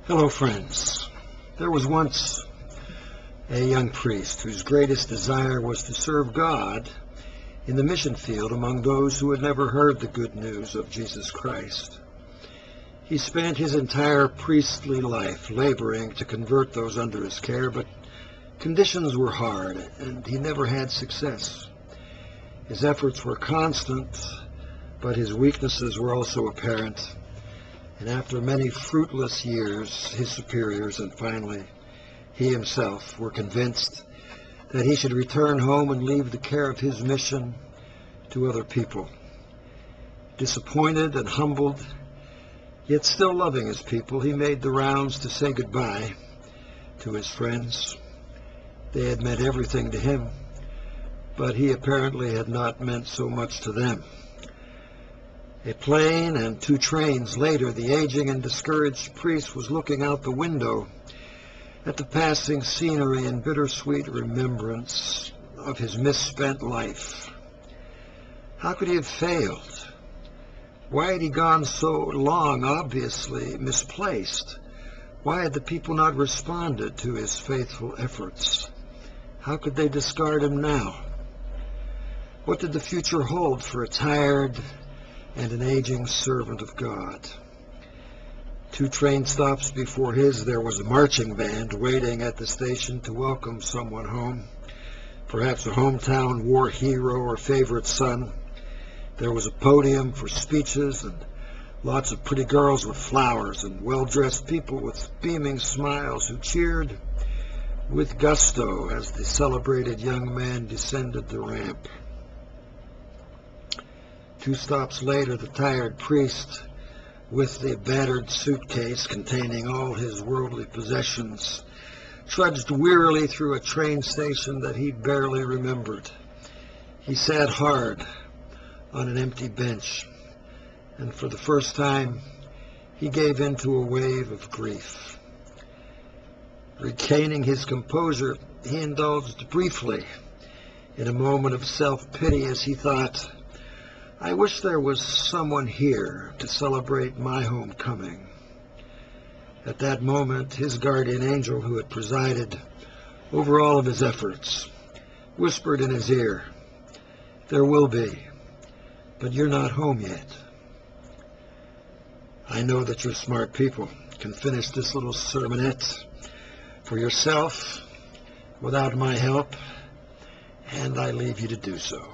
Hello, friends. There was once a young priest whose greatest desire was to serve God in the mission field among those who had never heard the good news of Jesus Christ. He spent his entire priestly life laboring to convert those under his care, but conditions were hard, and he never had success. His efforts were constant, but his weaknesses were also apparent. And after many fruitless years, his superiors and finally he himself were convinced that he should return home and leave the care of his mission to other people. Disappointed and humbled, yet still loving his people, he made the rounds to say goodbye to his friends. They had meant everything to him, but he apparently had not meant so much to them. A plane and 2 trains later, the aging and discouraged priest was looking out the window at the passing scenery in bittersweet remembrance of his misspent life. How could he have failed? Why had he gone so long, obviously misplaced? Why had the people not responded to his faithful efforts? How could they discard him now? What did the future hold for a tired and an aging servant of God? 2 train stops before his, there was a marching band waiting at the station to welcome someone home, perhaps a hometown war hero or favorite son. There was a podium for speeches and lots of pretty girls with flowers and well-dressed people with beaming smiles who cheered with gusto as the celebrated young man descended the ramp. 2 stops later, the tired priest, with the battered suitcase containing all his worldly possessions, trudged wearily through a train station that he barely remembered. He sat hard on an empty bench, and for the first time, he gave in to a wave of grief. Regaining his composure, he indulged briefly in a moment of self-pity as he thought, I wish there was someone here to celebrate my homecoming. At that moment, his guardian angel, who had presided over all of his efforts, whispered in his ear, there will be, but you're not home yet. I know that you're smart people, can finish this little sermonette for yourself without my help, and I leave you to do so.